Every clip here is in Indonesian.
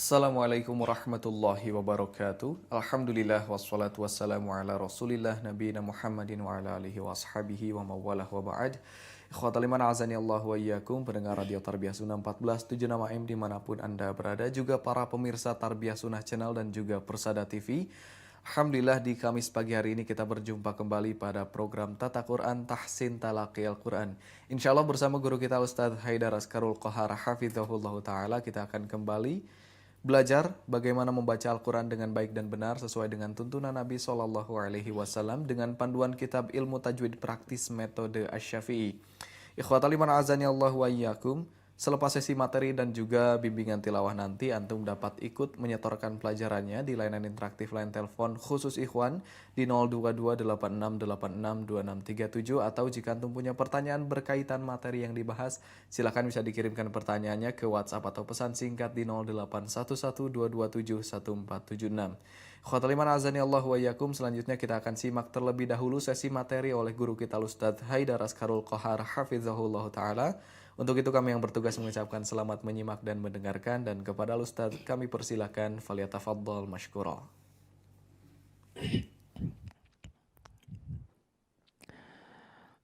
Assalamualaikum warahmatullahi wabarakatuh. Alhamdulillah wassalatu wassalamu ala rasulillah nabiyina Muhammadin wa ala alihi wa ashabihi wa mawalah wa ba'd. Ikhwatal iman azani Allah wa iyyakum, pendengar radio Tarbiyah Sunnah 14 nama M dimanapun Anda berada, juga para pemirsa Tarbiyah Sunnah Channel dan juga Persada TV. Alhamdulillah di Kamis pagi hari ini kita berjumpa kembali pada program Tata Quran Tahsin Talaqi Al-Quran. Insya Allah bersama guru kita Ustadz Haidar Askarul Qahar Hafizahullah Ta'ala kita akan kembali belajar bagaimana membaca Al-Quran dengan baik dan benar sesuai dengan tuntunan Nabi Shallallahu Alaihi Wasallam dengan panduan kitab ilmu tajwid praktis metode Asy-Syafi'i. Ikhwatal iman azani Allah wa iyyakum. Selepas sesi materi dan juga bimbingan tilawah nanti, antum dapat ikut menyetorkan pelajarannya di layanan interaktif line telepon khusus ikhwan di 02286862637, atau jika antum punya pertanyaan berkaitan materi yang dibahas, silakan bisa dikirimkan pertanyaannya ke WhatsApp atau pesan singkat di 0811227146. Khotul iman azani Allah wa iyyakum. Selanjutnya kita akan simak terlebih dahulu sesi materi oleh guru kita Ustadz Haidar Askarul Qahar Hafizahullah Ta'ala. Untuk itu kami yang bertugas mengucapkan selamat menyimak dan mendengarkan, dan kepada Ustadz kami persilahkan falyatafaddal mashkura.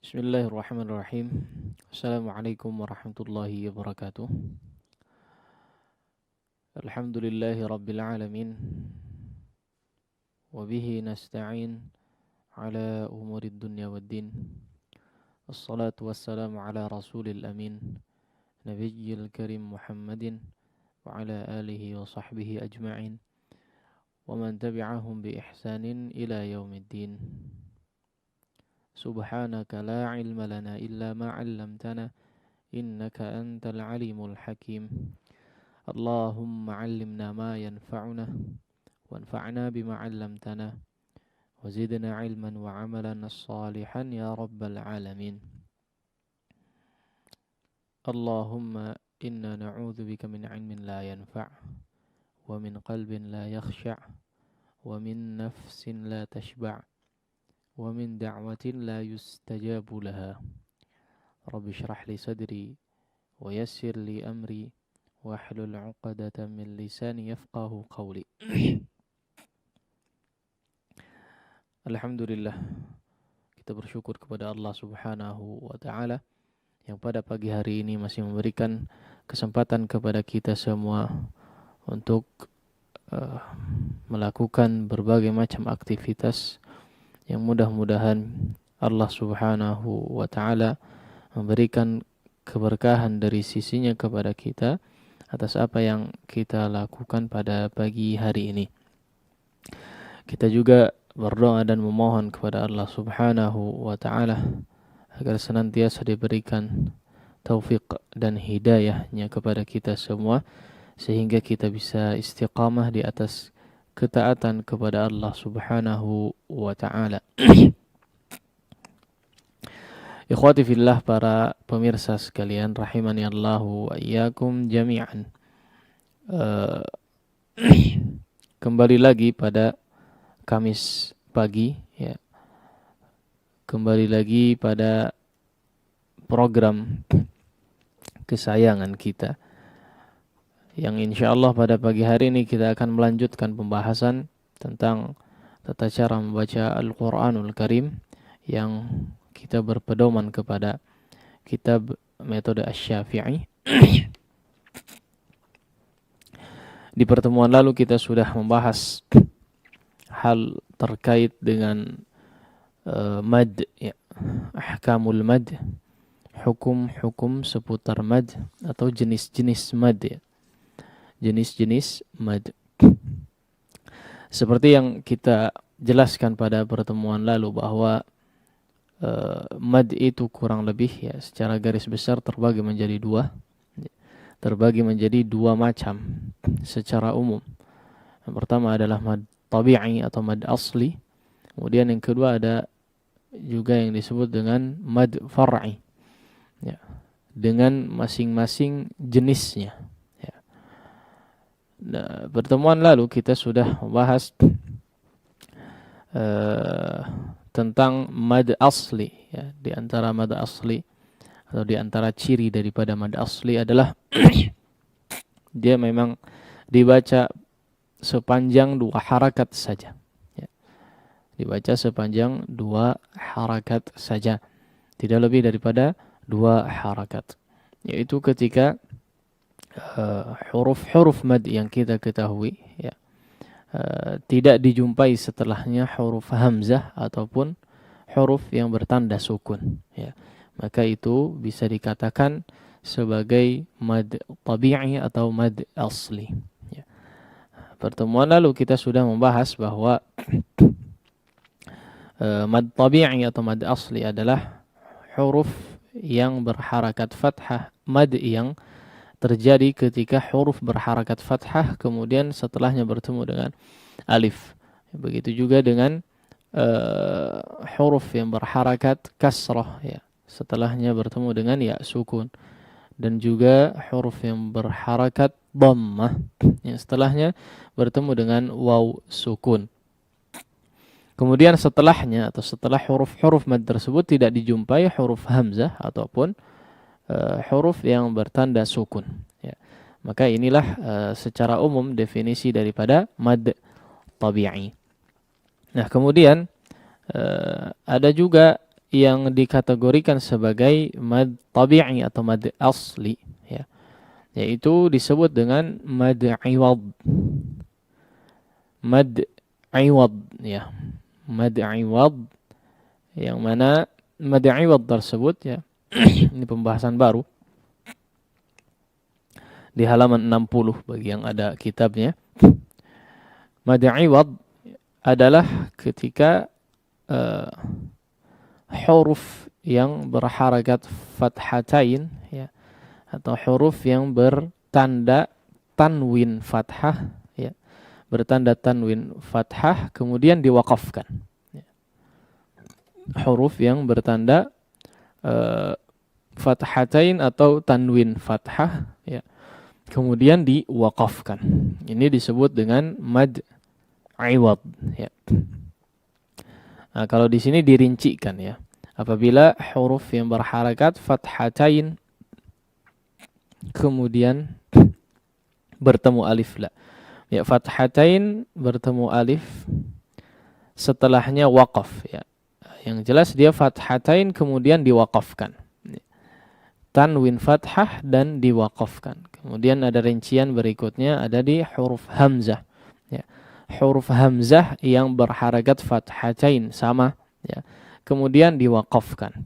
Bismillahirrahmanirrahim. Assalamualaikum warahmatullahi wabarakatuh. Alhamdulillahi rabbil alamin. Wabihi nasta'in ala umurid dunya waddin. Assalatu wassalamu ala rasulil amin, nabiyyil karim Muhammadin wa ala alihi wa sahbihi ajma'in, wa man tabi'ahum bi ihsanin ila yaumiddin. Subhanaka la ilma lana illa ma 'allamtana innaka antal alimul hakim. Allahumma 'allimna ma yanfa'una wanfa'na bima 'allamtana wazidna ilman wa amalan salihan ya rabbal alamin. Allahumma inna na'udzu bika min ilmin la yanfa' wa min qalbin la yakhsha' wa min nafsin la tashba' wa min da'watin la yustajabu laha. Rabbi shrah li sadri wa yassir li amri wahlul 'uqdatam min lisani yafqahu qawli. Alhamdulillah, kita bersyukur kepada Allah Subhanahu wa Ta'ala yang pada pagi hari ini masih memberikan kesempatan kepada kita semua untuk melakukan berbagai macam aktivitas yang mudah-mudahan Allah Subhanahu wa Ta'ala memberikan keberkahan dari sisinya kepada kita atas apa yang kita lakukan pada pagi hari ini. Kita juga berdoa dan memohon kepada Allah Subhanahu wa Ta'ala agar senantiasa diberikan taufik dan hidayahnya kepada kita semua, sehingga kita bisa istiqamah di atas ketaatan kepada Allah Subhanahu wa Ta'ala. Ikhwati fillah, para pemirsa sekalian rahimani Allahu wa iyyakum jami'an. Kembali lagi pada Kamis pagi, ya. Kembali lagi pada program kesayangan kita, yang insya Allah pada pagi hari ini kita akan melanjutkan pembahasan tentang tata cara membaca Al-Quranul Karim, yang kita berpedoman kepada kitab metode Asy-Syafi'i. Di pertemuan lalu kita sudah membahas hal terkait dengan mad, ya, ahkamul mad, hukum-hukum seputar mad atau jenis-jenis mad, ya. Jenis-jenis mad. Seperti yang kita jelaskan pada pertemuan lalu bahwa mad itu kurang lebih, ya, secara garis besar terbagi menjadi dua macam secara umum. Yang pertama adalah mad tabi'i atau mad asli. Kemudian yang kedua ada juga yang disebut dengan mad far'i, ya, dengan masing-masing jenisnya, ya. Nah, pertemuan lalu kita sudah membahas tentang mad asli, ya. Di antara mad asli atau di antara ciri daripada mad asli adalah dia memang dibaca sepanjang 2 harakat saja. Ya. Dibaca sepanjang 2 harakat saja. Tidak lebih daripada 2 harakat. Yaitu ketika huruf-huruf mad yang kita ketahui, ya, tidak dijumpai setelahnya huruf hamzah ataupun huruf yang bertanda sukun, ya. Maka itu bisa dikatakan sebagai mad tabi'i atau mad asli, ya. Pertemuan lalu kita sudah membahas bahwa mad tabi'i atau mad asli adalah huruf yang berharakat fathah, mad yang terjadi ketika huruf berharakat fathah kemudian setelahnya bertemu dengan alif. Begitu juga dengan huruf yang berharakat kasrah, ya, setelahnya bertemu dengan ya sukun, dan juga huruf yang berharakat dhammah yang setelahnya bertemu dengan waw sukun. Kemudian setelahnya atau setelah huruf-huruf mad tersebut tidak dijumpai huruf hamzah ataupun huruf yang bertanda sukun, ya. Maka inilah secara umum definisi daripada mad tabi'i. Nah, kemudian ada juga yang dikategorikan sebagai mad tabi'i atau mad asli, ya. Yaitu disebut dengan mad iwad. Mad iwad, ya. Mad iwad yang mana mad iwad tersebut, ya, ini pembahasan baru di halaman 60 bagi yang ada kitabnya. Mad iwad adalah ketika huruf yang berharakat fathatain, ya, atau huruf yang bertanda tanwin fathah, ya, bertanda tanwin fathah kemudian diwaqafkan, ya. Huruf yang bertanda fathatain atau tanwin fathah, ya, kemudian diwaqafkan. Ini disebut dengan mad iwad, ya. Nah, kalau di sini dirincikan, ya, apabila huruf yang berharakat fathatain kemudian bertemu alif, la, ya, fathatain bertemu alif setelahnya waqaf, ya. Yang jelas dia fathatain kemudian diwaqafkan, tanwin fathah dan diwaqafkan. Kemudian ada rincian berikutnya ada di huruf hamzah, ya. Huruf hamzah yang berharakat fathatain sama, ya, kemudian diwaqafkan,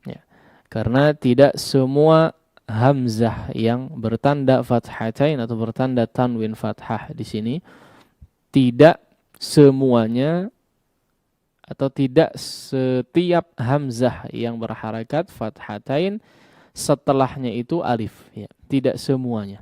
ya. Karena tidak semua hamzah yang bertanda fathatain atau bertanda tanwin fathah di sini tidak semuanya atau tidak setiap hamzah yang berharakat fathatain setelahnya itu alif, ya. Tidak semuanya.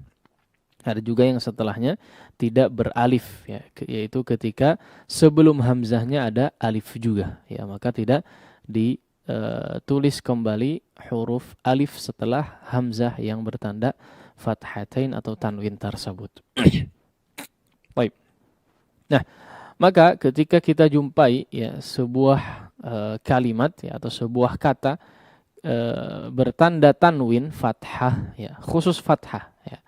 Ada juga yang setelahnya tidak beralif, ya, yaitu ketika sebelum hamzahnya ada alif juga, ya, maka tidak ditulis kembali huruf alif setelah hamzah yang bertanda fathatain atau tanwin tersebut. Baik. Nah, maka ketika kita jumpai, ya, sebuah kalimat, ya, atau sebuah kata bertanda tanwin fathah, ya, khusus fathah, ya,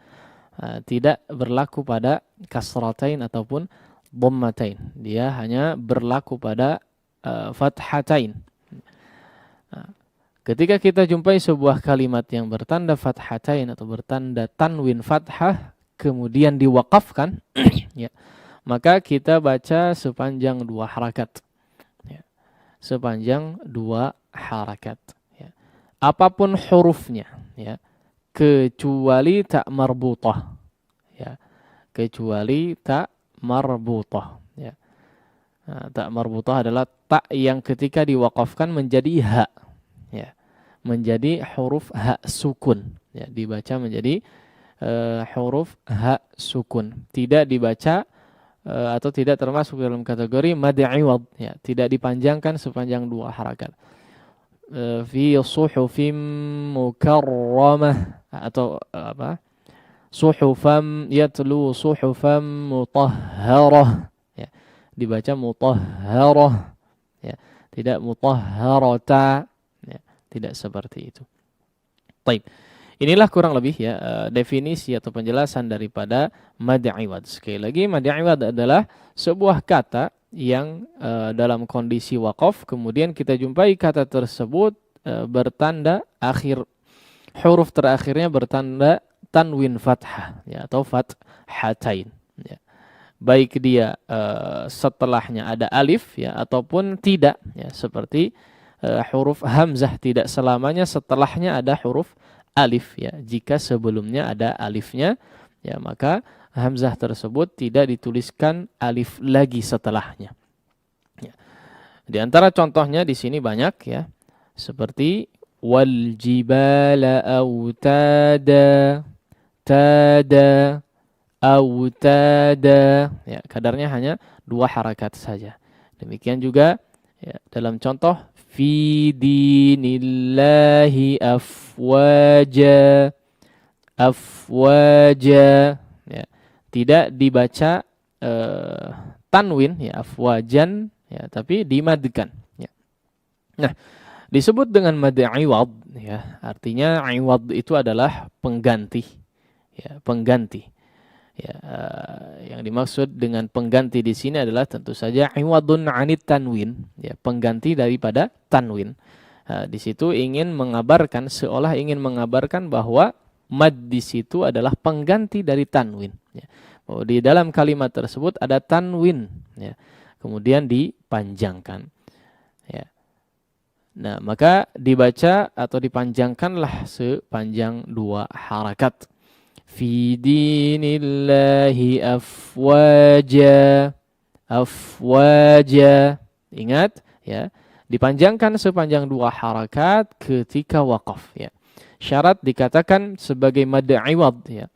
tidak berlaku pada kasratain ataupun dhammatain. Dia hanya berlaku pada fathatain. Ketika kita jumpai sebuah kalimat yang bertanda fathatain atau bertanda tanwin fathah kemudian diwaqafkan, ya, maka kita baca sepanjang 2 harakat, ya. Sepanjang 2 harakat, ya. Apapun hurufnya, ya, kecuali tak marbutah, ya. Kecuali tak marbutah, ya. Nah, tak marbutah adalah tak yang ketika diwaqafkan menjadi ha, ya, menjadi huruf ha sukun, ya, dibaca menjadi huruf ha sukun, tidak dibaca atau tidak termasuk dalam kategori mad iwad, ya, tidak dipanjangkan sepanjang 2 harakat. Fi suhufim mukarramah atau apa? Suhufam yatlu suhufam mutahharah, ya, dibaca mutahharah, ya, tidak mutahharata, ya, tidak seperti itu. Baik. Inilah kurang lebih ya definisi atau penjelasan daripada mad iwad. Sekali lagi mad iwad adalah sebuah kata yang dalam kondisi waqaf kemudian kita jumpai kata tersebut bertanda akhir huruf terakhirnya bertanda tanwin fathah ya atau fathatain ya. Baik dia setelahnya ada alif ya ataupun tidak ya seperti huruf hamzah tidak selamanya setelahnya ada huruf alif ya. Jika sebelumnya ada alifnya ya maka hamzah tersebut tidak dituliskan alif lagi setelahnya. Ya. Di antara contohnya di sini banyak ya. Seperti wal jibala autada tada autada ya kadarnya hanya 2 harakat saja. Demikian juga ya, dalam contoh fi dinillahi afwaja afwaja ya tidak dibaca tanwin ya afwajan ya tapi dimadkan ya. Nah, disebut dengan mad iwad ya artinya iwad itu adalah pengganti ya pengganti ya yang dimaksud dengan pengganti di sini adalah tentu saja iwadun anit tanwin ya pengganti daripada tanwin. Di situ ingin mengabarkan seolah ingin mengabarkan bahwa mad di situ adalah pengganti dari tanwin ya. Bahwa di dalam kalimat tersebut ada tanwin ya kemudian dipanjangkan ya. Nah, maka dibaca atau dipanjangkanlah sepanjang 2 harakat. Fi dinillahi afwaja. Afwaja. Ingat ya, dipanjangkan sepanjang 2 harakat ketika waqaf ya. Syarat dikatakan sebagai mad iwad ya.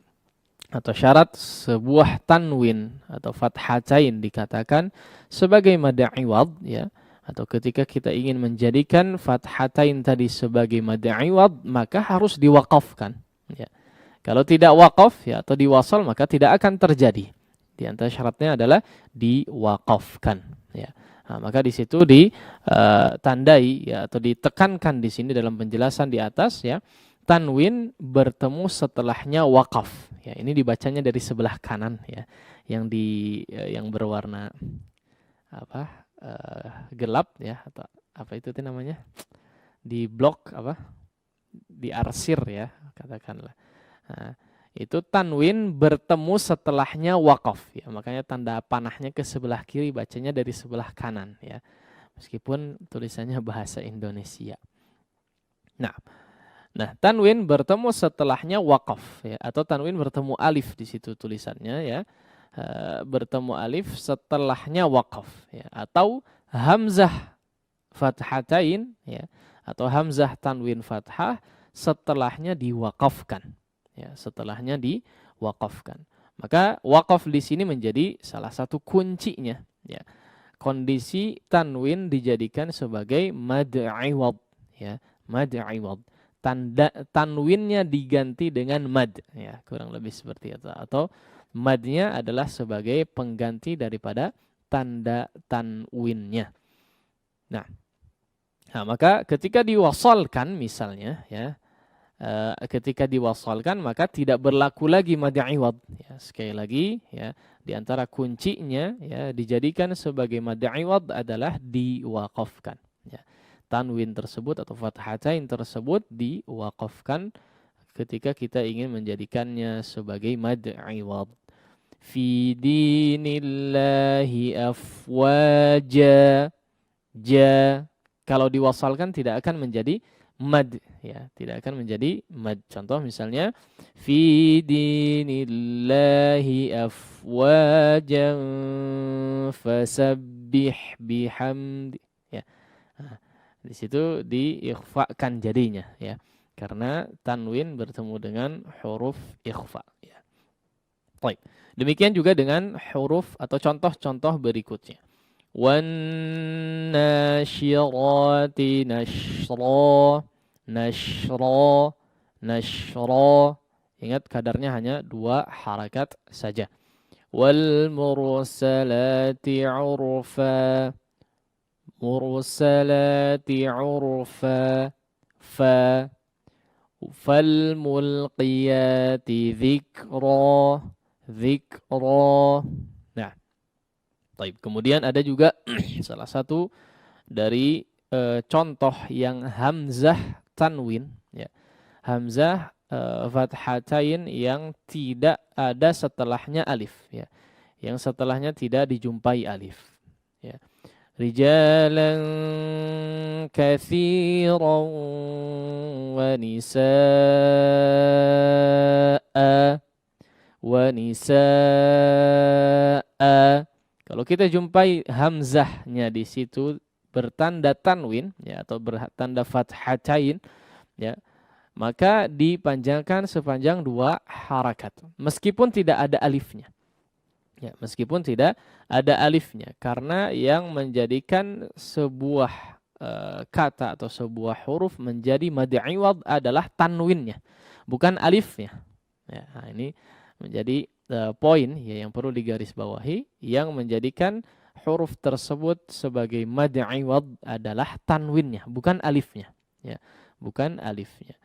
Atau syarat sebuah tanwin atau fathatain dikatakan sebagai mad iwad ya. Atau ketika kita ingin menjadikan fathatain tadi sebagai mad iwad maka harus diwaqafkan ya. Kalau tidak waqaf ya atau diwasal maka tidak akan terjadi. Di antara syaratnya adalah diwaqafkan ya. Nah, maka di situ ditandai ya atau ditekankan di sini dalam penjelasan di atas ya tanwin bertemu setelahnya waqaf ya. Ini dibacanya dari sebelah kanan ya yang berwarna apa gelap ya atau apa itu namanya di blok apa diarsir ya katakanlah. Nah, itu tanwin bertemu setelahnya waqaf ya makanya tanda panahnya ke sebelah kiri bacanya dari sebelah kanan ya meskipun tulisannya bahasa Indonesia. Nah tanwin bertemu setelahnya waqaf ya atau tanwin bertemu alif di situ tulisannya ya. Bertemu alif setelahnya waqaf ya atau hamzah fathatain ya atau hamzah tanwin fathah setelahnya diwaqafkan ya setelahnya diwaqafkan maka waqaf di sini menjadi salah satu kuncinya ya kondisi tanwin dijadikan sebagai mad iwad ya mad iwad tanda tanwinnya diganti dengan mad ya kurang lebih seperti itu atau madnya adalah sebagai pengganti daripada tanda tanwinnya. Nah, maka ketika diwasalkan misalnya ya, ketika diwasalkan maka tidak berlaku lagi mad iwad. Ya, sekali lagi ya, di antara kuncinya ya dijadikan sebagai mad iwad adalah diwaqafkan. Ya. Tanwin tersebut atau fathatain tersebut diwaqafkan ketika kita ingin menjadikannya sebagai mad iwad. Fi dinillahi afwaja ja kalau diwasalkan tidak akan menjadi mad ya tidak akan menjadi mad contoh misalnya fi dinillahi afwajan fasabbih bihamdi ya nah, di situ diikhfakan jadinya ya karena tanwin bertemu dengan huruf ikhfa ya. Baik. Demikian juga dengan huruf atau contoh-contoh berikutnya. Wan nasyirati nashra nashra nashra. Ingat kadarnya hanya 2 harakat saja. Wal mursalati urfa mursalati urfa fa falmulqiyati dzikra, dzikra. Nah, baik. Kemudian ada juga salah satu dari contoh yang hamzah tanwin, ya. Hamzah fathatain yang tidak ada setelahnya alif, ya. Yang setelahnya tidak dijumpai alif, ya. Rijalan katsiran wa nisaa, wa nisaa. Kalau kita jumpai hamzahnya di situ bertanda tanwin, ya, atau bertanda fathatain, ya, maka dipanjangkan sepanjang 2 harakat meskipun tidak ada alifnya. Ya, meskipun tidak ada alifnya, karena yang menjadikan sebuah kata atau sebuah huruf menjadi mad iwad adalah tanwinnya, bukan alifnya. Ya, nah ini menjadi poin, ya, yang perlu digarisbawahi, yang menjadikan huruf tersebut sebagai mad iwad adalah tanwinnya, bukan alifnya, ya, bukan alifnya.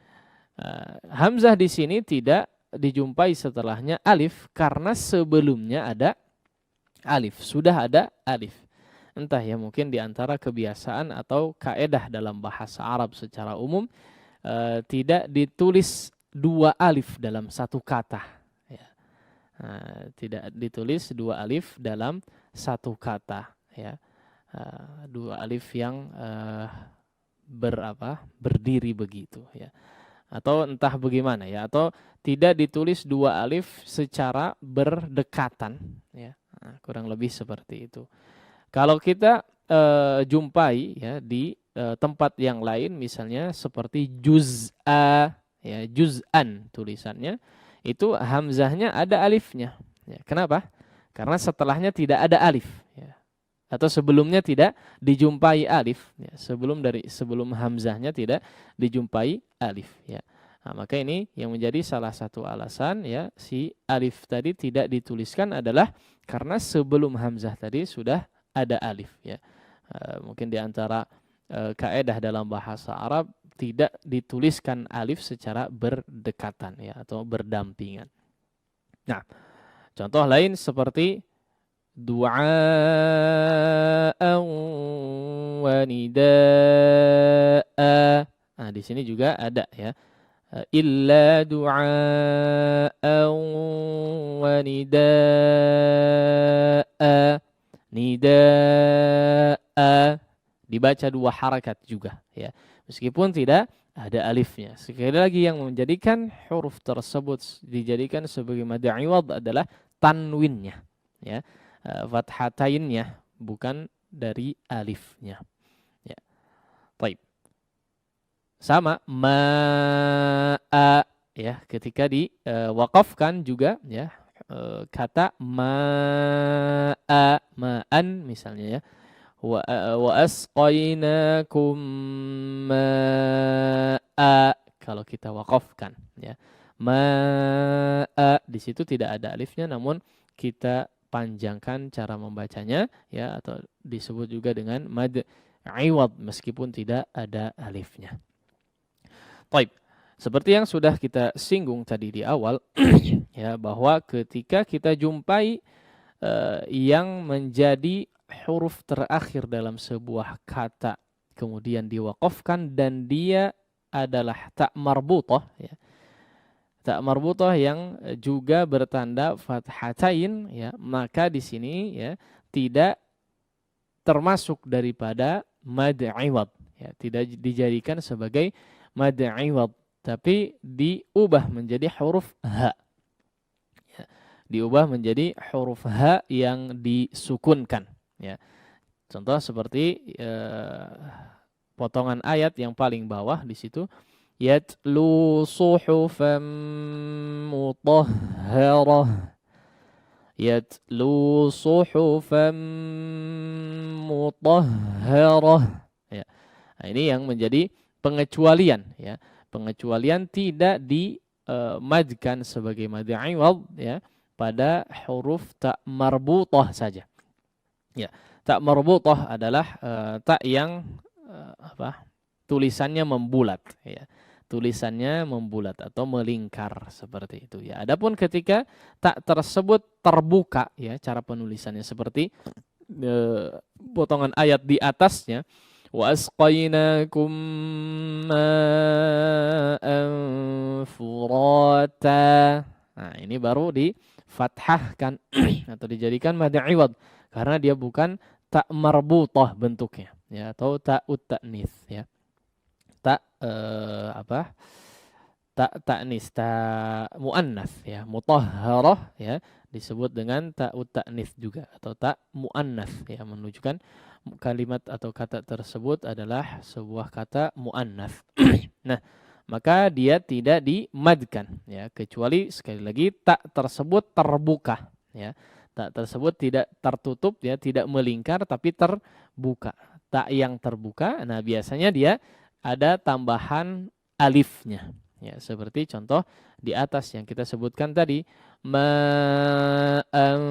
Hamzah di sini tidak dijumpai setelahnya alif karena sebelumnya ada alif, sudah ada alif. Entah, ya, mungkin di antara kebiasaan atau kaedah dalam bahasa Arab secara umum, tidak ditulis 2 alif dalam satu kata, ya. Tidak ditulis 2 alif dalam satu kata, ya. 2 alif yang berdiri begitu, ya. Atau entah bagaimana, ya, atau tidak ditulis 2 alif secara berdekatan, ya. Nah, kurang lebih seperti itu. Kalau kita jumpai, ya, di tempat yang lain, misalnya seperti juz'a, ya, juz'an tulisannya, itu hamzahnya ada alifnya, ya. Kenapa? Karena setelahnya tidak ada alif, ya. Atau sebelumnya tidak dijumpai alif, ya. Sebelum hamzahnya tidak dijumpai alif, ya. Nah, maka ini yang menjadi salah satu alasan, ya, si alif tadi tidak dituliskan adalah karena sebelum hamzah tadi sudah ada alif, ya. Mungkin di antara kaedah dalam bahasa Arab tidak dituliskan alif secara berdekatan, ya, atau berdampingan. Nah, contoh lain seperti du'a'an wa nida'a. Nah, di sini juga ada, ya. Illa du'a'an wa nida'a. Nida'a dibaca 2 harakat juga, ya. Meskipun tidak ada alifnya. Sekali lagi, yang menjadikan huruf tersebut dijadikan sebagai mad iwad adalah tanwinnya, ya. Fathatainnya, bukan dari alifnya, ya. Baik. Sama ma'a, ya, ketika diwaqafkan juga, ya, kata ma'a, ma'an misalnya, ya, wa asqainakum ma'a, kalau kita waqafkan, ya, ma'a, di situ tidak ada alifnya, namun kita panjangkan cara membacanya, ya, atau disebut juga dengan mad iwad meskipun tidak ada alifnya. Baik, seperti yang sudah kita singgung tadi di awal, ya, bahwa ketika kita jumpai yang menjadi huruf terakhir dalam sebuah kata kemudian diwaqafkan dan dia adalah tak marbutah, ya. Tak marbutah yang juga bertanda fathatain, ya, maka di sini, ya, tidak termasuk daripada mad iwad, ya, tidak dijadikan sebagai mad iwad, tapi diubah menjadi huruf ha, ya. Diubah menjadi huruf ha yang disukunkan, ya. Contoh seperti potongan ayat yang paling bawah di situ, yatlu suhufan mutahharah, yatlu suhufan mutahharah, ya. Nah, ini yang menjadi pengecualian, ya. Pengecualian tidak dimadkan sebagai mad iwad, ya, pada huruf tak marbutah saja, ya. Tak marbutah adalah tak yang tulisannya membulat, ya. tulisannya membulat atau melingkar seperti itu ya. Adapun ketika tak tersebut terbuka ya, cara penulisannya seperti potongan ayat di atasnya, wa asqainakum ma'an furata. Nah, ini baru difathahkan atau dijadikan mad iwad karena dia bukan tak marbutah bentuknya ya, atau ta'ut ta'nis ya. Tak tak ta'nis, tak muannas ya, mutahharah ya, disebut dengan ta'ut ta'nis juga atau tak muannas ya, menunjukkan kalimat atau kata tersebut adalah sebuah kata muannas. Nah, maka dia tidak dimadkan ya, kecuali sekali lagi tak tersebut terbuka ya. Tak tersebut tidak tertutup ya, tidak melingkar tapi terbuka. Tak yang terbuka, nah biasanya dia ada tambahan alifnya. Ya, seperti contoh di atas yang kita sebutkan tadi, ma'an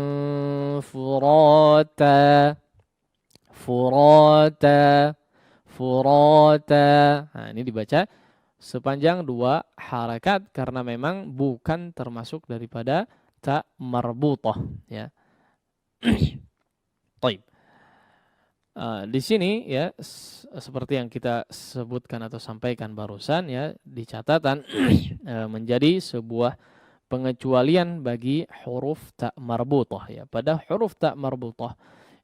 furata, furata, furata. Nah, ini dibaca sepanjang 2 harakat karena memang bukan termasuk daripada ta marbutah ya. Baik. Di sini ya seperti yang kita sebutkan atau sampaikan barusan ya, di catatan menjadi sebuah pengecualian bagi huruf ta marbutah ya. Pada huruf ta marbutah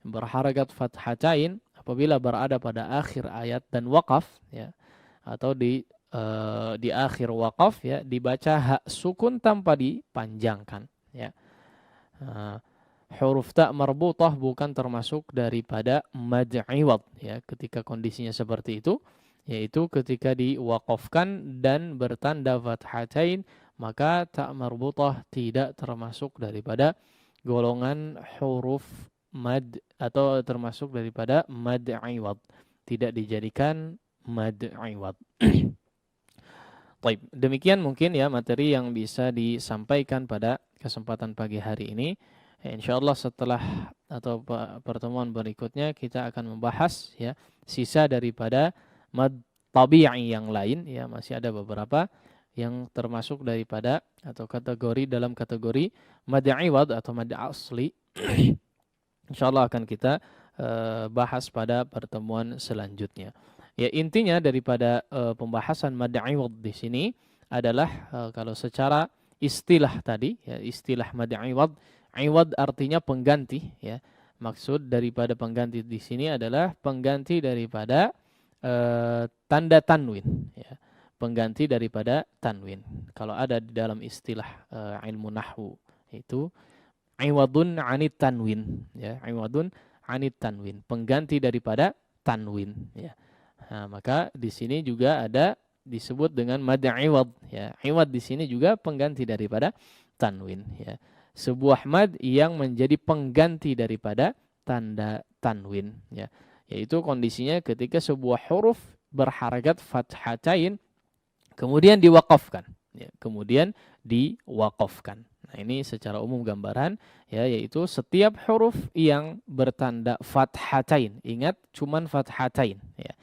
berharakat fathatain apabila berada pada akhir ayat dan waqaf ya, atau di akhir waqaf ya, dibaca hak sukun tanpa dipanjangkan ya. Huruf ta marbutah bukan termasuk daripada mad iwad ya, ketika kondisinya seperti itu, yaitu ketika diwaqafkan dan bertanda fathatain, maka ta marbutah tidak termasuk daripada golongan huruf mad atau termasuk daripada mad iwad, tidak dijadikan mad iwad. Baik, demikian mungkin ya materi yang bisa disampaikan pada kesempatan pagi hari ini. Insyaallah setelah atau pertemuan berikutnya kita akan membahas ya sisa daripada mad tabi'i yang lain ya, masih ada beberapa yang termasuk daripada atau kategori dalam kategori mad iwad atau mad asli. Insyaallah akan kita bahas pada pertemuan selanjutnya. Ya, intinya daripada pembahasan mad iwad di sini adalah kalau secara istilah tadi ya, istilah mad iwad, iwad artinya pengganti ya. Maksud daripada pengganti di sini adalah pengganti daripada tanda tanwin ya. Pengganti daripada tanwin. Kalau ada di dalam istilah ilmu nahwu itu iwadun anit tanwin ya, iwadun anit tanwin, pengganti daripada tanwin ya. Nah, maka di sini juga ada disebut dengan mad iwad ya. Iwad di sini juga pengganti daripada tanwin ya. Sebuah mad yang menjadi pengganti daripada tanda tanwin ya. Yaitu kondisinya ketika sebuah huruf berharakat fathatain kemudian diwaqafkan ya, kemudian diwaqafkan. Nah, ini secara umum gambaran ya, yaitu setiap huruf yang bertanda fathatain. Ingat cuman fathatain ya.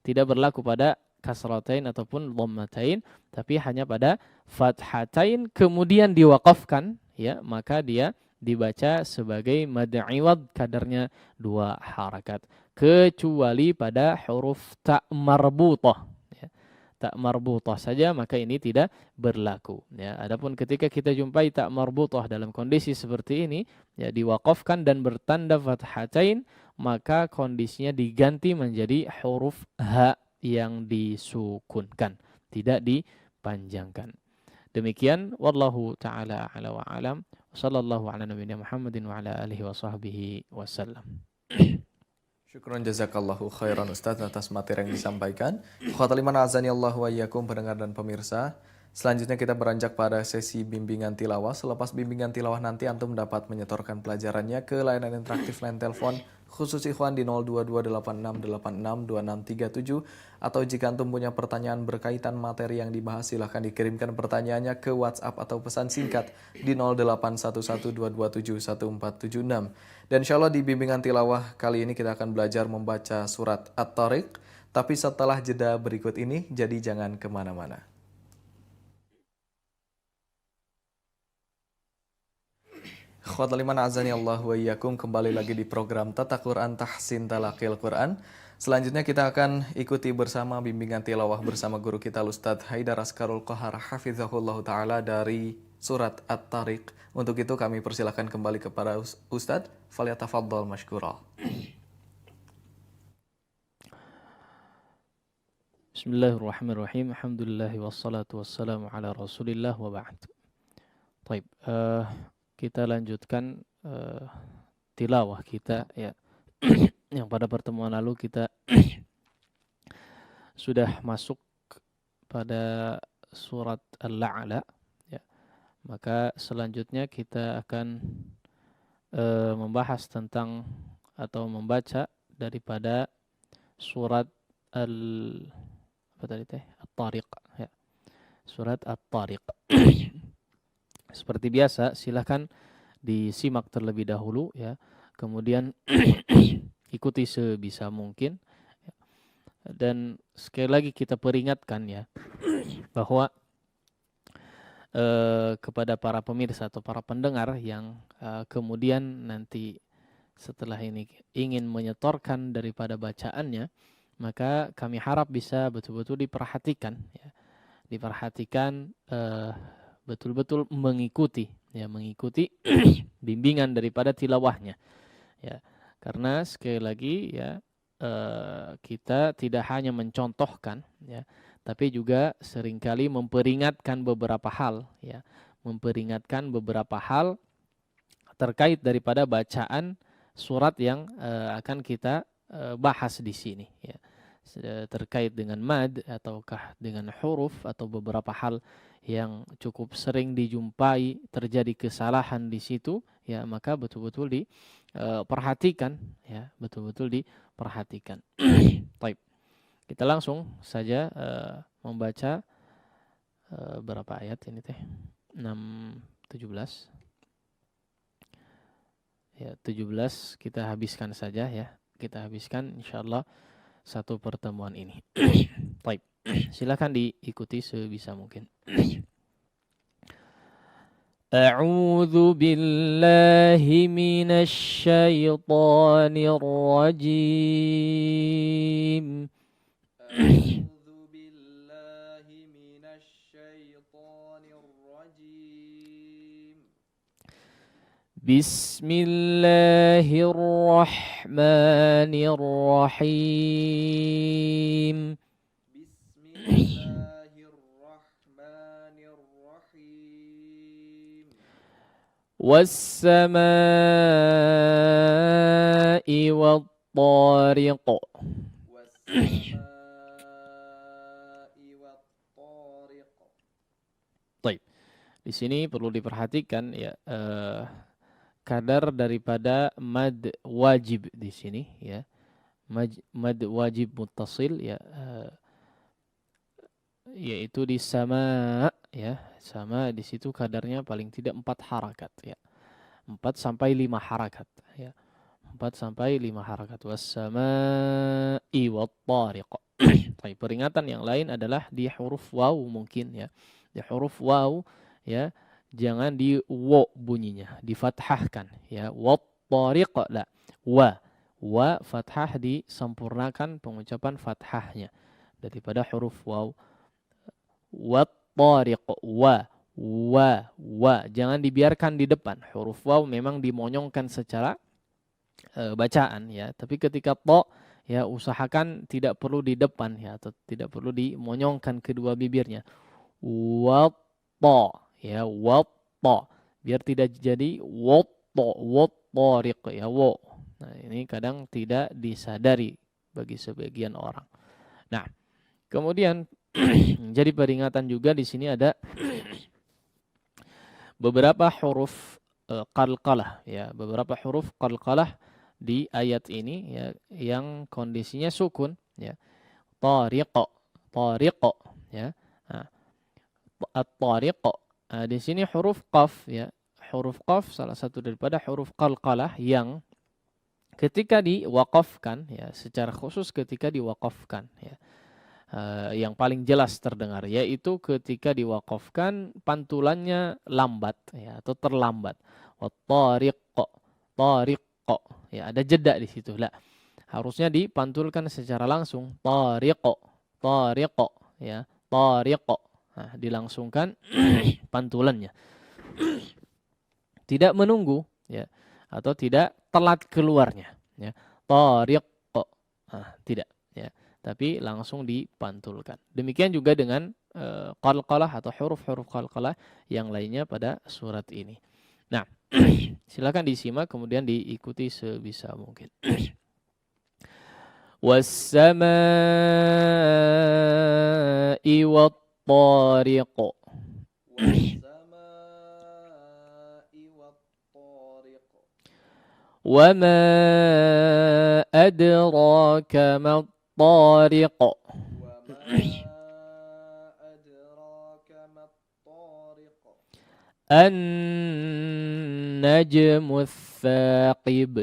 Tidak berlaku pada kasratain ataupun dhammatain, tapi hanya pada fathatain kemudian diwaqafkan ya, maka dia dibaca sebagai mad iwad kadarnya 2 harakat, kecuali pada huruf ta marbutah ya. Ta marbutah saja maka ini tidak berlaku ya. Adapun ketika kita jumpai ta marbutah dalam kondisi seperti ini ya, diwaqafkan dan bertanda fathatain, maka kondisinya diganti menjadi huruf ha yang disukunkan, tidak dipanjangkan. Demikian wallahu taala a'la wa alam. Wassallallahu ala nabiyina Muhammadin wa ala alihi wa sahbihi wasallam. Syukron jazakallahu khairan Ustaz atas materi yang disampaikan. Ikhwatal iman azani Allah wa iyyakum pendengar dan pemirsa. Selanjutnya kita beranjak pada sesi bimbingan tilawah. Selepas bimbingan tilawah nanti antum dapat menyetorkan pelajarannya ke layanan interaktif line telepon khusus ikhwan di 02286862637, atau jika antum punya pertanyaan berkaitan materi yang dibahas silahkan dikirimkan pertanyaannya ke WhatsApp atau pesan singkat di 081122714776. Dan insyaallah di bimbingan tilawah kali ini kita akan belajar membaca surat At-Tariq, tapi setelah jeda berikut ini, jadi jangan kemana-mana. Ikhwatal iman azani Allah wa iyyakum, kembali lagi di program Tata Quran Tahsin Talaqil Quran. Selanjutnya kita akan ikuti bersama bimbingan tilawah bersama guru kita Ustadz Haidar Askarul Qahar hafizahullah taala dari surat At-Tariq. Untuk itu kami persilakan kembali kepada Ustadz. Falyatafaddal mashkura. Bismillahirrahmanirrahim. Alhamdulillah wassalatu wassalamu ala Rasulillah wa ba'd. Baik, kita lanjutkan tilawah kita ya. Yang pada pertemuan lalu kita sudah masuk pada surat Al-A'la ya. Maka selanjutnya kita akan membahas tentang atau membaca daripada surat At-Tariq ya. Surat At-Tariq. Seperti biasa, silahkan disimak terlebih dahulu ya. Kemudian ikuti sebisa mungkin. Dan sekali lagi kita peringatkan ya bahwa kepada para pemirsa atau para pendengar yang kemudian nanti setelah ini ingin menyetorkan daripada bacaannya, maka kami harap bisa betul-betul diperhatikan ya. Diperhatikan betul-betul mengikuti bimbingan daripada tilawahnya ya, karena sekali lagi ya kita tidak hanya mencontohkan ya, tapi juga seringkali memperingatkan beberapa hal ya, terkait daripada bacaan surat yang akan kita bahas di sini ya, terkait dengan mad ataukah dengan huruf atau beberapa hal yang cukup sering dijumpai terjadi kesalahan di situ ya, maka betul-betul diperhatikan ya, betul-betul diperhatikan. Baik. Kita langsung saja membaca berapa ayat ini teh? 17. Ya, 17 kita habiskan saja ya. Kita habiskan insyaallah satu pertemuan ini. Baik. Silakan diikuti sebisa mungkin. A'udzu billahi minasy syaithanir rajim. A'udzu billahi minasy syaithanir rajim. Bismillahirrahmanirrahim. Was-samaa'i wat-tariq. Baik. Di sini perlu diperhatikan ya kadar daripada mad wajib di sini ya. Mad wajib muttasil ya, yaitu di sama ya. Sama di situ kadarnya paling tidak 4 harakat ya. 4 sampai 5 harakat ya. 4 sampai 5 harakat. Was-samaa'i wat-tariq. Baik, peringatan yang lain adalah di huruf waw mungkin ya. Di huruf waw ya, jangan di wa bunyinya, difathahkan ya. Wat-tariq la. Wa fathah disempurnakan pengucapan fathahnya daripada huruf waw. Wat-tariq wa jangan dibiarkan di depan. Huruf waw memang dimonyongkan secara bacaan ya, tapi ketika to ya usahakan tidak perlu di depan ya, atau tidak perlu dimonyongkan kedua bibirnya. Wat-ta ya, wat-ta, biar tidak jadi wat-tariq ya, wa. Nah, ini kadang tidak disadari bagi sebagian orang. Nah, kemudian jadi peringatan juga di sini ada beberapa huruf qalqalah ya, beberapa huruf qalqalah di ayat ini ya, yang kondisinya sukun ya. Tariq ya. Nah, at-tariq. Nah, di sini huruf qaf ya. Huruf qaf salah satu daripada huruf qalqalah yang ketika diwaqafkan ya, secara khusus ketika diwaqafkan ya, yang paling jelas terdengar yaitu ketika diwaqafkan pantulannya lambat ya, atau terlambat. Wattariq. Tariq. Ya, ada jeda di situ. Lah, harusnya dipantulkan secara langsung. Tariq. Tariq. Ya, tariq. Nah, dilangsungkan pantulannya. Tidak menunggu, ya, atau tidak telat keluarnya, ya. Tariq. Nah, tidak, ya, tapi langsung dipantulkan. Demikian juga dengan qalqalah atau huruf-huruf qalqalah yang lainnya pada surat ini. Nah, silakan disimak kemudian diikuti sebisa mungkin. Was-samaa'i wat-tariq. وما أدراك ما الطارق النجم الثاقب.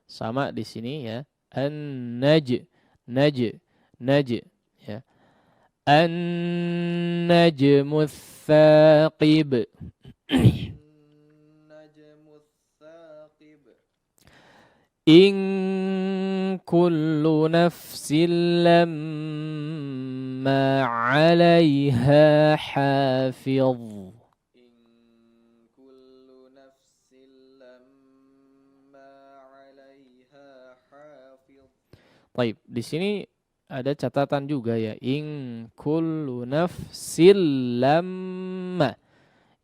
Sama di sini ya. An-naj, ya. An-najmu tsaqib. In kullu nafsin lamma 'alaiha hafiz. Baik, di sini ada catatan juga ya. In kullu nafsin lamma.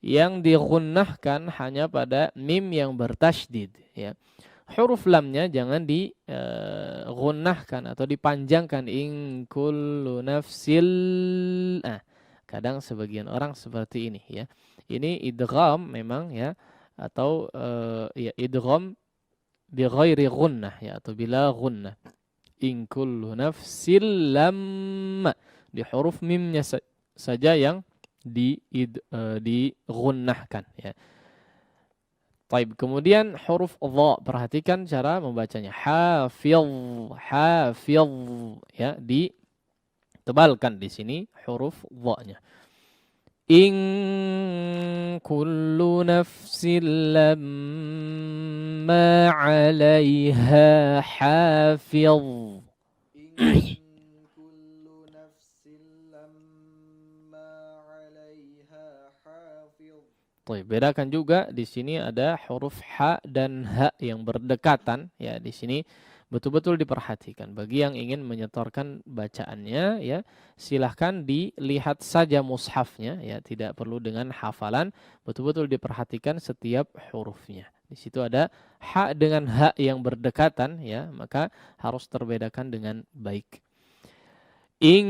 Yang digunnahkan hanya pada mim yang bertasydid, ya. Huruf lamnya jangan digunnahkan atau dipanjangkan. In kullu nafsil. Kadang sebagian orang seperti ini, ya. Ini idgham memang, ya, atau ya idgham bi ghairi gunnah, ya, atau bila gunnah. In kullu nafsil lamma, di huruf mimnya saja yang digunnahkan, ya. Taib. Kemudian huruf dha, perhatikan cara membacanya. Hafiz, ya, ditebalkan di sini huruf dha-nya. In kullu nafsin lamma 'alaiha hafiz. Bedakan juga di sini ada huruf ha dan ha yang berdekatan, ya. Di sini betul-betul diperhatikan. Bagi yang ingin menyetorkan bacaannya, ya, silahkan dilihat saja mushafnya, ya, tidak perlu dengan hafalan. Betul-betul diperhatikan setiap hurufnya. Di situ ada ha dengan ha yang berdekatan, ya, maka harus terbedakan dengan baik. In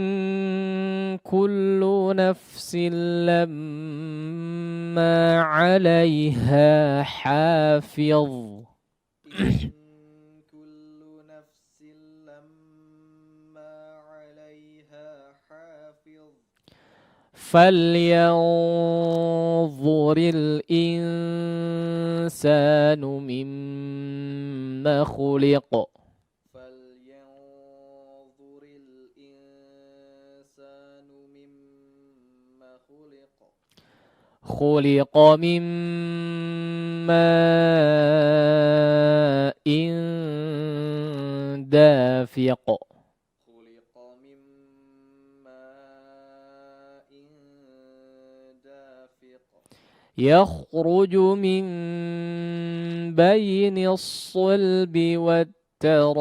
kullu nafsin lamma 'alaiha hafiz. فلينظر الإنسان مما خلق. خلق من ماء دافق. يخرج من بين الصلب والترائب.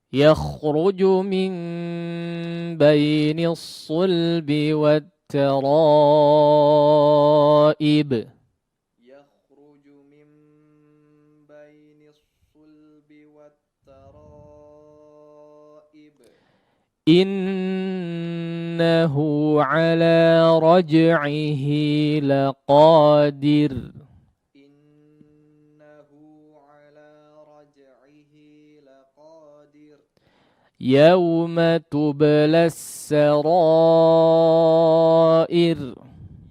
يخرج من بين الصلب والترائب. يخرج من بين الصلب والترائب. إنه على رجعه لقادر. يوم تبلى السرائر.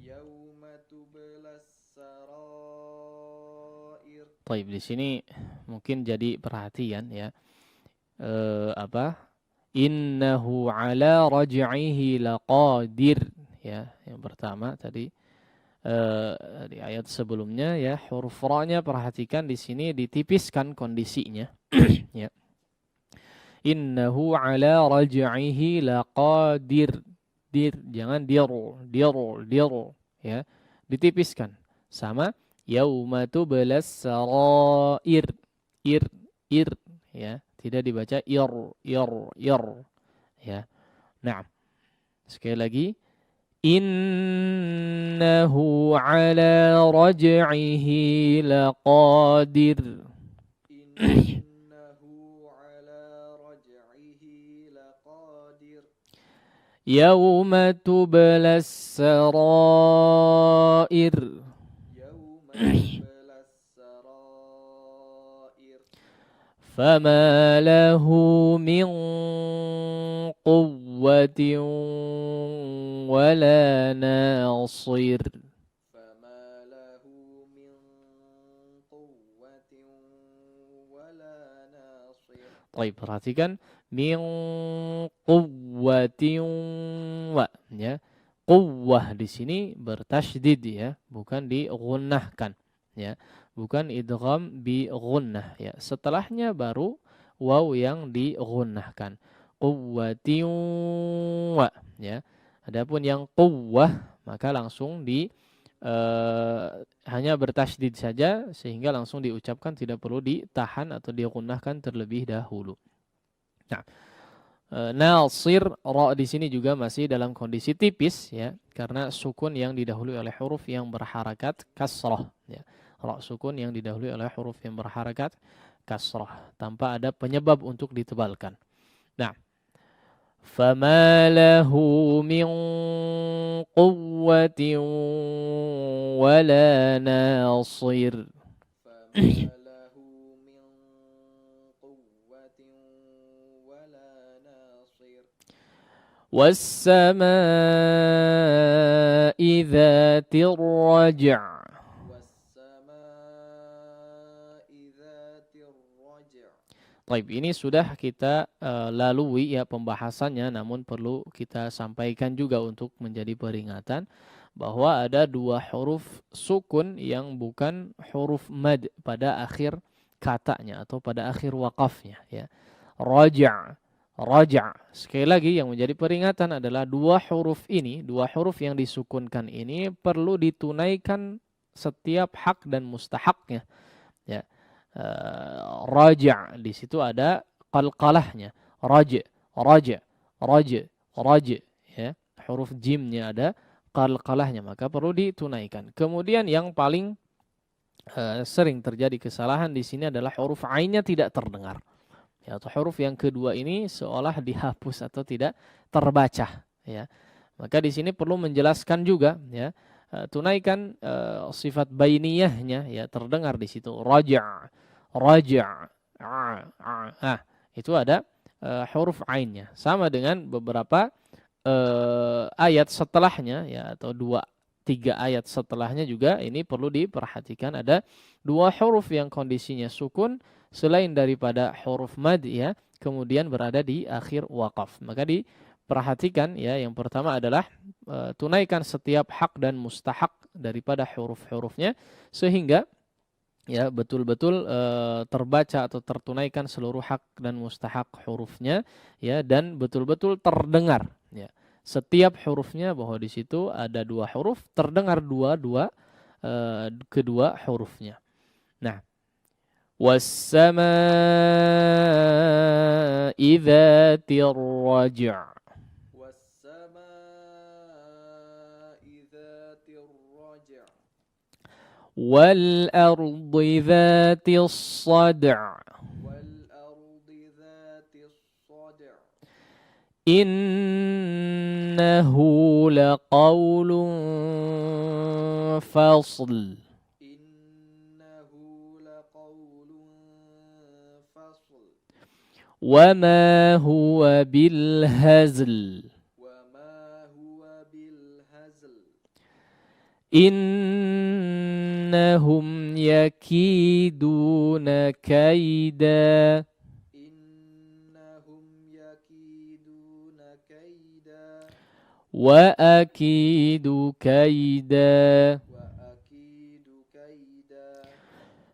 يوم تبلى السرائر. Taib, di sini mungkin jadi perhatian ya. Apa? Innahu ala raj'ihi laqadir. Ya, yang pertama tadi di ayat sebelumnya ya, huruf ra-nya perhatikan di sini ditipiskan kondisinya. Ya. Innahu ala raj'ihi laqadir. Dir, jangan diru, ya. Ditipiskan. Sama yauma tubelas sarair. Ir, ya. Tidak dibaca ir, ya. Nah, sekali lagi innahu ala raj'ihi laqadir. يوم تبلى السرائر فما له من قوة ولا ناصر. Baik, perhatikan min quwwatin wa, ya. Quwwah di sini bertasydid ya, bukan digunnahkan ya. Bukan idgham bi gunnah ya. Setelahnya baru waw yang digunnahkan. Quwwatin wa ya. Adapun yang quwwah maka langsung hanya bertasydid saja sehingga langsung diucapkan, tidak perlu ditahan atau digunnahkan terlebih dahulu. Nah, nasir ra di sini juga masih dalam kondisi tipis ya, karena sukun yang didahului oleh huruf yang berharakat kasrah ya. Ra sukun yang didahului oleh huruf yang berharakat kasrah tanpa ada penyebab untuk ditebalkan. Nah, فَمَا لَهُ مِنْ قُوَّةٍ وَلَا نَاصِرٍ. وَالسَّمَاءِ ذَاتِ الرَّجْعِ. Baik, ini sudah kita lalui ya pembahasannya, namun perlu kita sampaikan juga untuk menjadi peringatan bahwa ada dua huruf sukun yang bukan huruf mad pada akhir katanya atau pada akhir wakafnya ya. Raja'. Sekali lagi yang menjadi peringatan adalah dua huruf ini, dua huruf yang disukunkan ini perlu ditunaikan setiap hak dan mustahaknya ya. Raja' di situ ada qalqalahnya, raja ya, huruf jimnya ada qalqalahnya, maka perlu ditunaikan. Kemudian yang paling sering terjadi kesalahan di sini adalah huruf ainnya tidak terdengar ya, atau huruf yang kedua ini seolah dihapus atau tidak terbaca ya. Maka di sini perlu menjelaskan juga ya, tunaikan sifat bainiyahnya ya, terdengar di situ raja'. Nah, itu ada huruf ainnya. Sama dengan beberapa ayat setelahnya ya, atau 2-3 ayat setelahnya juga ini perlu diperhatikan, ada dua huruf yang kondisinya sukun selain daripada huruf mad ya, kemudian berada di akhir waqaf. Maka diperhatikan ya, yang pertama adalah tunaikan setiap hak dan mustahak daripada huruf-hurufnya sehingga ya betul-betul terbaca atau tertunaikan seluruh hak dan mustahak hurufnya ya, dan betul-betul terdengar ya setiap hurufnya, bahwa di situ ada dua huruf terdengar kedua hurufnya. Nah, was-samaa'i dzatir raj'. وَالْأَرْضِ ذَاتِ الصَّدْعِ. إِنَّهُ لَقَوْلٌ فَصْلٌ. وَمَا هُوَ بِالْهَزْلِ. إنهم يكيدون كيدا إنهم يكيدون كيدا وأكيد كيدا وأكيد كيدا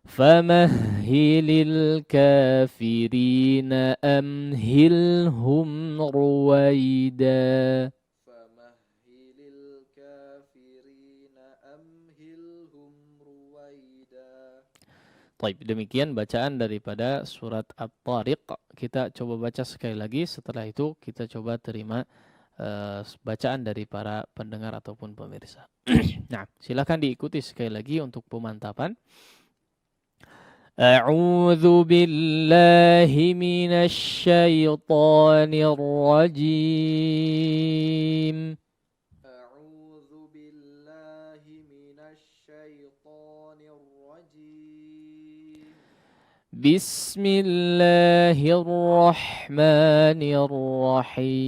فمهل الكافرين أمهلهم رويدا. فمهل الكافرين أمهلهم رويدا. Baik, demikian bacaan daripada surat At-Tariq. Kita coba baca sekali lagi, setelah itu kita coba terima bacaan dari para pendengar ataupun pemirsa. Nah, silakan diikuti sekali lagi untuk pemantapan. أعوذ بالله من الشيطان الرجيم. أعوذ بالله من الشيطان الرجيم. بسم الله الرحمن الرحيم.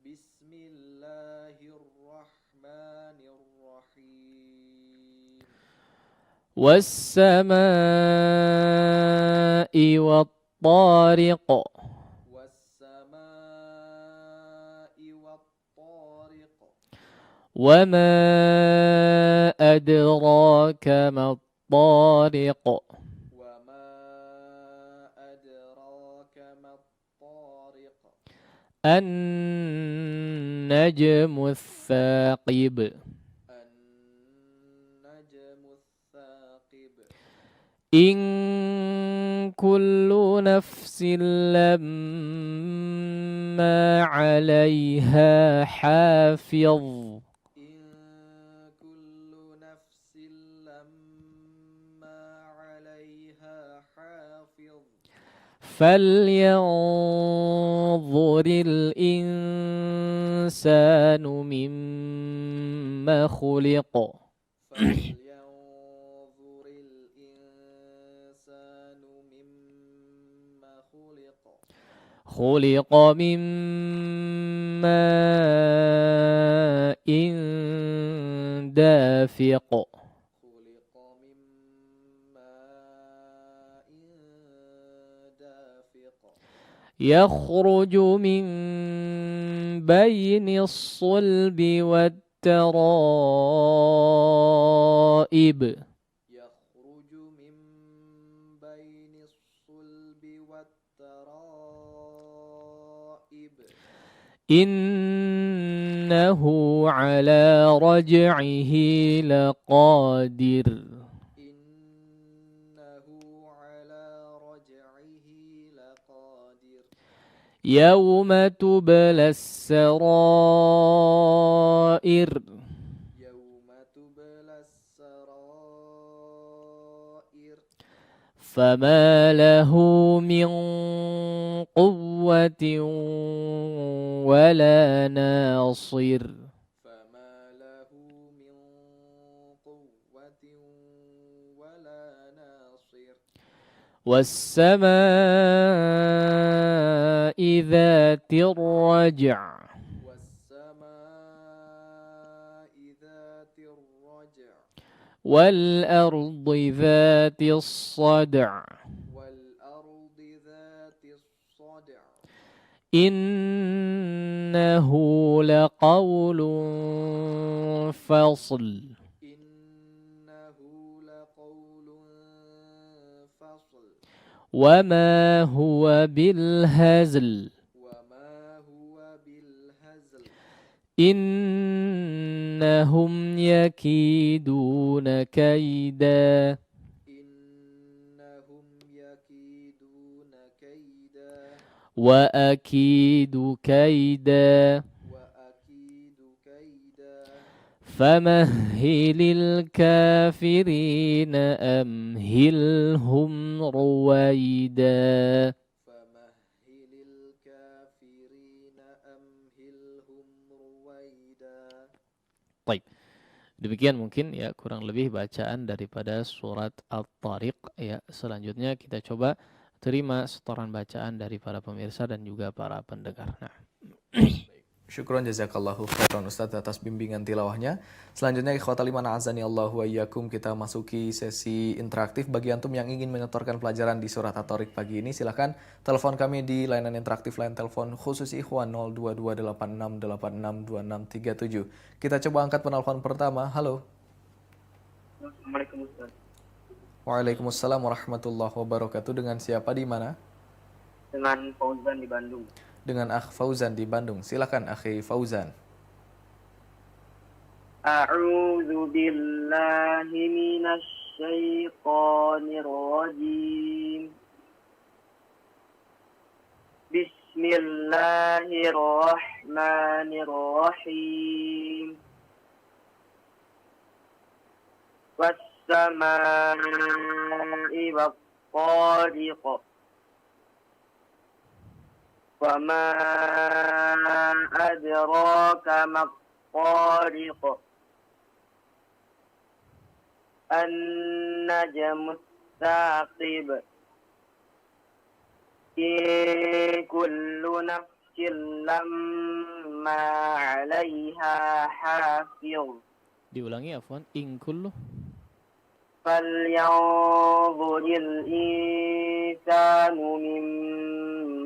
بسم الله الرحمن الرحيم. والسماء والطارق. والسماء والطارق. وما أدراك ما الطارق. وما أدراك ما الطارق. النجم الثاقب. النجم الثاقب. إن كل نفس لما عليها حافظ. إن كل نفس لما عليها حافظ. فلينظر الإنسان مما خلق. فلينظر الإنسان مما خلق. خلق من ماء دافق. خلق من ماء دافق. يخرج من بين الصلب والترائب. يخرج من بين الصلب والترائب. إنه على رجعه لقادر. إنه على رجعه لقادر. يوم تبلى السرائر. يوم تبلى السرائر. فما له من قوة ولا ناصر. فما له من قوة ولا ناصر. والسماء ذات الرجع. والسماء ذات الرجع. والأرض ذات الصدع. والأرض ذات الصدع. إنه لقول فصل. إنه لقول فصل. وما هو بالهزل. وما هو بالهزل. إنهم يكيدون كيدا. إنهم يكيدون كيدا. وأكيد كيدا. وأكيد كيدا. فمهل الكافرين أمهلهم رويدا. فمهل الكافرين أمهلهم رويدا. Baik. Demikian mungkin ya kurang lebih bacaan daripada surat At-Tariq ya. Selanjutnya kita coba terima setoran bacaan dari para pemirsa dan juga para pendengar. Nah. Syukron jazakallahu khairan Ustadz atas bimbingan tilawahnya. Selanjutnya ikhwatal iman azani Allah wa iyyakum, kita masuki sesi interaktif bagi antum yang ingin menyetorkan pelajaran di surat At-Tariq pagi ini. Silakan telepon kami di layanan interaktif line telepon khusus ikhwan 02286862637. Kita coba angkat penelpon pertama. Halo. Assalamualaikum Ustaz. Waalaikumsalam warahmatullahi wabarakatuh. Dengan siapa di mana? Dengan Fauzan di Bandung. Dengan Akh Fauzan di Bandung. Silakan Akhi Fauzan. A'udzu billahi minasy syaithanir rajim. Bismillahirrahmanirrahim. Was-samaa'i wat-tariq. وما أدراك ما الطارق النجم الثاقب إن كل نفس لما عليها حافظ. Diulangi afwan, in kullu. فلينظر الإنسان مما